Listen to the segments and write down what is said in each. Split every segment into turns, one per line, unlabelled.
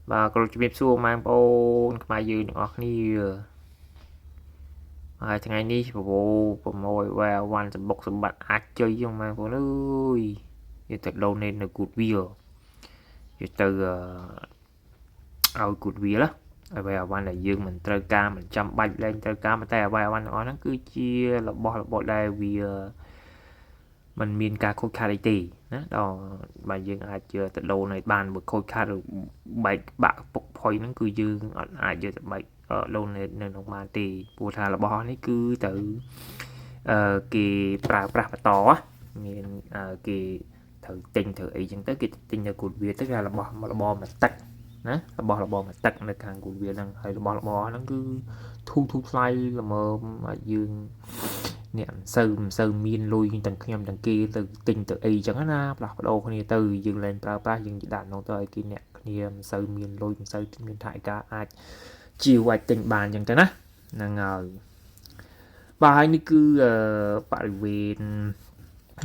Và còn chụp xua mang bố mai dư nữa niថ្ងៃនេះប្រមូលវ៉ាវ៉ាន់សម្បុកសម្បត្តិអាចជ័យហ្នឹងម៉ែបងប្អូនអើយយកទៅ donate នៅ Goodwill យកទៅឲ្យ Goodwill អ្វីអាវ៉ាន់ដែលយើងមិនត្រូវការមិនចាំបាច់លែងត្រូវការតែអ្វីអាវ៉ាន់ទាំងអស់ហ្នឹងគឺជារបស់ដែលវាมันមានការខូចខាតអីទេណាដល់បើយើងអាចទៅដូរនៅបានបើខូចខាតឬបែកបាក់ពុកផុយហ្នឹងគឺយើងអត់អាចយកទៅបែកដូរនៅក្នុងបានទេព្រោះថារបស់នេះគឺទៅគេប្រើប្រាស់បន្តមានគេត្រូវទិញធ្វើអីចឹងទៅគេទិញនៅគូវាទៅគេរបស់មកទឹកណារបស់មកទឹកនៅខាងគូវាហ្នឹងហើយរបស់ហ្នឹងគឺធូរថ្លៃល្មមឲ្យយើងអ្នកមិនសូវមានលុយទាំងខ្ញុំទាំងគេទៅទិញទៅអីចឹងណាផ្លាស់ប្ដូរគ្នាទៅយើងលែងប្រើប្រាស់យើងដាក់ក្នុងទៅឲ្យគេអ្នកគ្នាមិនសូវមានលុយមិនសូវមានថវិកាអាចជាវអាចទិញបានចឹងទៅណាហ្នឹងហើយបាទហើយនេះគឺបរិវេណ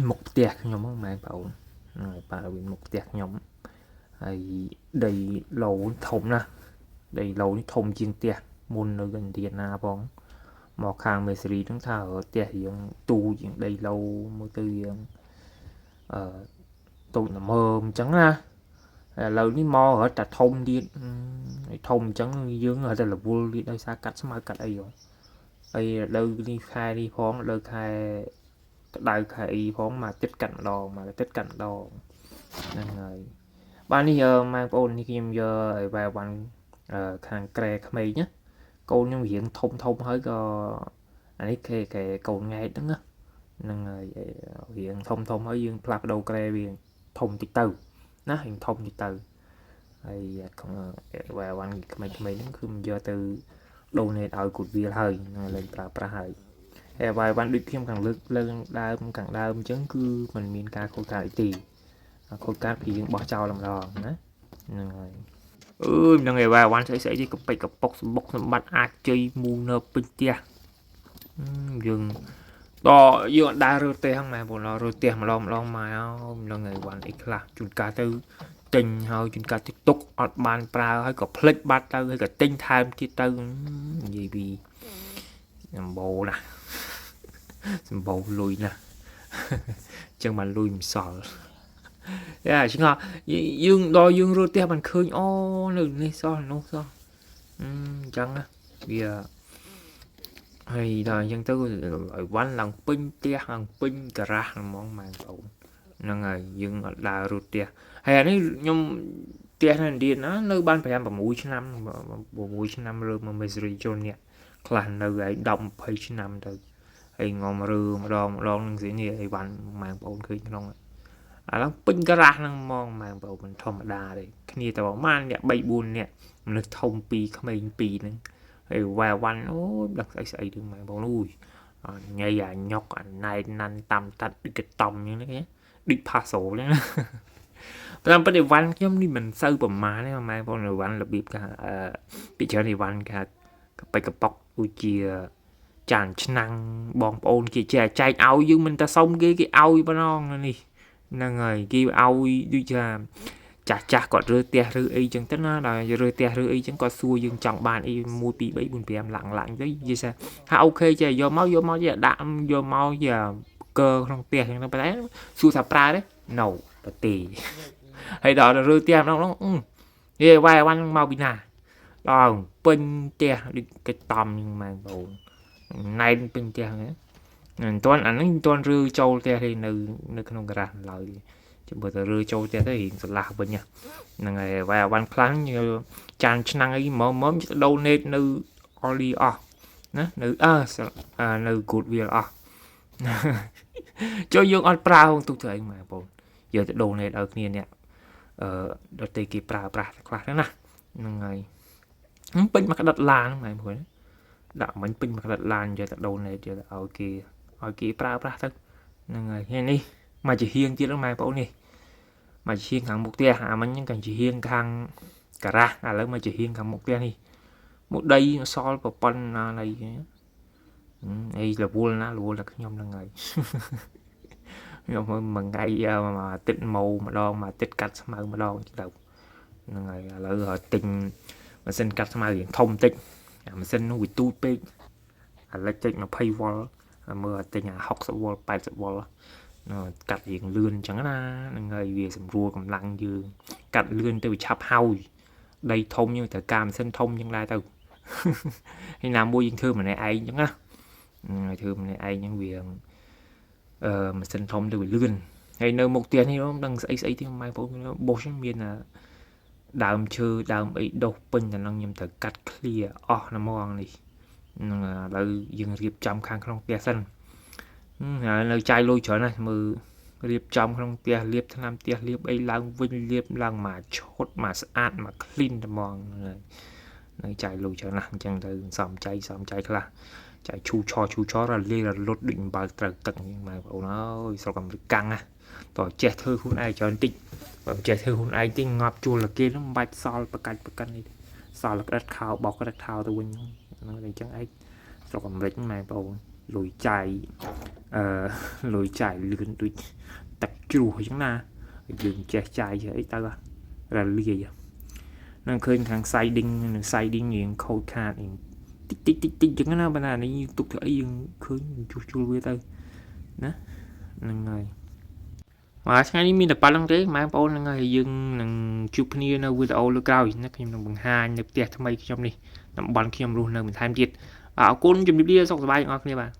មុខផ្ទះខ្ញុំហ្នឹងម៉ែបងប្អូនហើយបរិវេណមុខផ្ទះខ្ញុំហើយដីឡូធំណាស់ដីឡូនេះធំជាងផ្ទះមុននៅឥណ្ឌាណាផងមកខាងមេសេរីហ្នឹងថាផ្ទះរៀងទូជាងដីឡូមើលទៅរៀងតូចល្មមអញ្ចឹងណាឥឡូវនេះមករត់តែធំទៀតធំអញ្ចឹងយើងរត់តែរវល់ទៀតដោយសារកាត់ស្មៅកាត់អីហើយឥឡូវនេះខែនេះផងឥឡូវខែក្តៅខែអីផងមកទឹកកាត់ម្ដងហ្នឹងហើយបាទនេះម៉ែបងប្អូននេះខ្ញុំយកឲ្យវ៉ាវ៉ាន់ខាងក្រែក្មេងណាកូនខ្ញុំរៀងធំហើយក៏អានេះគេកូនង៉ែតហ្នឹងហើយរៀងធំហើយយើងផ្លាស់ប្ដូរក្រែវាធំតិចទៅណារៀងធំតិចទៅហើយវ៉ាវ៉ាន់ក្មេងហ្នឹងគឺខ្ញុំយកទៅ donate ឲ្យ Goodwill ហើយលែងប្រើប្រាស់ហើយហើយវ៉ាវ៉ាន់ដូចខ្ញុំខាងលើកដើមអញ្ចឹងគឺมันមានការខូចខាតអីទេខូចខាតពីយើងបោះចោលម្ដងណាហ្នឹងហើយហ្នឹងហើយវ៉ាវ៉ាន់ស្អីនេះកប៉ិចកប៉ុកសម្បុកសម្បត្តិអាចជ័យមូនៅពេញផ្ទះយើងយើងអត់ដើររើផ្ទះហ្នឹងម៉ែបងរើផ្ទះម្ដងមកហ្នឹងហើយវ៉ាន់អីខ្លះជួនកាលទៅទិញហើយជួនកាលទៅទុកអត់បានប្រើហើយក៏ភ្លេចបាត់ទៅហើយក៏ទិញថែមទៀតទៅនិយាយពីសម្បូរណាសម្បូរលុយណាចឹងបានលុយមិនសល់ឆ្ងល់យើងដល់យើងរើផ្ទះបានឃើញអូនៅនេះសោះនោះសោះអញ្ចឹងណាវាហើយដល់អញ្ចឹងទៅឲ្យវ៉ាន់ឡើងពេញផ្ទះឡើងពេញការ៉ាស់ហ្មងម៉ែបងប្អូនហ្នឹងហើយយើងអត់ដើររត់ផ្ទះហើយអានេះខ្ញុំផ្ទះនៅឥណ្ឌាណានៅបាន5 6ឆ្នាំ6ឆ្នាំរើមកមេសេរីជននេះខ្លះនៅឲ្យ10 20ឆ្នាំទៅហើយងំរើម្ដងនឹងស្អីនេះឲ្យវ៉ាន់ម៉ែបងប្អូនឃើញក្នុងឥឡូវពេញការ៉ាស់ហ្នឹងហ្មងម៉ែបងប្អូនមិនធម្មតាទេគ្នាតែប្រហែលអ្នក3 4នាក់មនុស្សធំ2ក្មេង2ហ្នឹងហើយវ៉ាវ៉ាន់អូយដឹងស្អីទៅម៉ែបងអូយញ៉ៃអាញុកអាណែនណាន់តាមតាត់ដូចកតំអញ្ចឹងណាដូចផាសូលហ្នឹងណាតាមពិតវ៉ាន់ខ្ញុំនេះមិនសូវប្រមាណទេម៉ែបងវ៉ាន់របៀបគេពីច្រើនវ៉ាន់គេកប៉ិចកប៉ុកដូចជាចានឆ្នាំងបងប្អូនគេចេះចែកឲ្យយើងមិនតែសុំគេឲ្យប៉ុណ្ណោះនេះហ្នឹងហើយគេឲ្យដូចថាចាស់គាត់រើផ្ទះឬអីចឹងទៅណាដល់រើផ្ទះឬអីចឹងគាត់សួរយើងចង់បានអី1 2 3 4 5ឡាំងទៅនិយាយថាអូខេចេះយកមកចេះដាក់យកមកជាកើក្នុងផ្ទះចឹងទៅប៉ុន្តែសួរថាប្រើទេ no ទេហើយដល់រើផ្ទះម្ដងនិយាយវ៉ាវ៉ាន់មកពីណាដល់ពេញផ្ទះដូចកិច្ចតំហ្នឹងម៉ែបងប្អូនណែនពេញផ្ទះហ្នឹងមិនទាន់អាហ្នឹងមិនទាន់រើចូលផ្ទះទេនៅក្នុងការ៉ាស់ឡើយចាំបើទៅរើចូលផ្ទះទៅរៀងស្រឡះវិញហ្នឹងហើយវ៉ាវ៉ាន់ខ្លាំងចានឆ្នាំងអីមកដូនេតនៅ Oli អស់ណានៅ Goodwill អស់ចូលយើងអត់ប្រើទុកទៅអីម៉ែបងយកទៅដូនេតឲ្យគ្នាអ្នកដតេគេប្រើប្រាស់ខ្លះណាហ្នឹងហើយពេញមកដុតឡានម៉ែបងដាក់មិញពេញមកដុតឡានយកទៅដូនេតយកទៅឲ្យគេប្រើប្រាស់ទៅហ្នឹងហើយនេះមកជាហៀងទៀតម៉ែបងនេះមកជាហៀងខាងមុខផ្ទះអាមិញហ្នឹងក៏ជាហៀងខាងការ៉ាស់ឥឡូវមកជាហៀងខាងមុខផ្ទះនេះមុខដីសល់ប្រប៉ុណ្ណាអីអីរវល់តែខ្ញុំហ្នឹងហើយខ្ញុំមួយថ្ងៃមួយអាទិត្យម៉ូម្ដងមួយអាទិត្យកាត់ស្មៅម្ដងទៅ ngày là tình mà xin cắt mà hiện thông tích mà xin nó bị tu pe là chạy mà paywall mưa tình học sẽ wall bài sẽ wall nó cắt hiện lươn chẳng là ngày về sầm rùa cầm lăng như cắt lươn từ chắp hao đây thông như thời cam xin thông nhưng lại tao hay làm mua dân thư mà này ai chẳng á thư mà này ai những việc mà xin thông từ lươn hay nơi một tiền thì nó đang ấy thì mai bố sinh viên là đàm chơi đàm ấy đâu bên là năng nhầm thời cắt clear nó mong này là dừng riệp trong khang không tia xanh lời trai lôi trở này mừ riệp trong không tia liệp thằng nam tia liệp ấy lang vinh liệp lang mà chốt mà sát mà clean mong lời trai lôi trở này chẳng từ xóm cháy là chạy chu cho là lên là lột định bài tận nhưng mà bảo nó sao cầm căng à tỏ trẻ thơ hôm nay cho anh tịnh trẻ thơ hôm nay tinh ngọc chua là kia nó bạch sao bạc canh đi sao là đất khao bọc cái đất khao tôi quên nó đây chẳng ấy sao cầm lấy này bảo lùi chạy lươn tụi tập chua chẳng na dừng trẻ chạy vậy ta là lìa vậy nó khơi thằng say đinh nghiền khôi khan tích chẳng nó bên này này tục thể dừng khơi chua với tay đó nên ngày mà sáng nay mình đã bắt lăng thế mà bao là ngày dừng nằng chụp nia nó video lừa cao nó khi nó bằng hai nhập tiệt thay mấy trong này nằm bắn khi luôn là mình thay tiệt côn chụp đi xong rồi bay ngon nha bạn.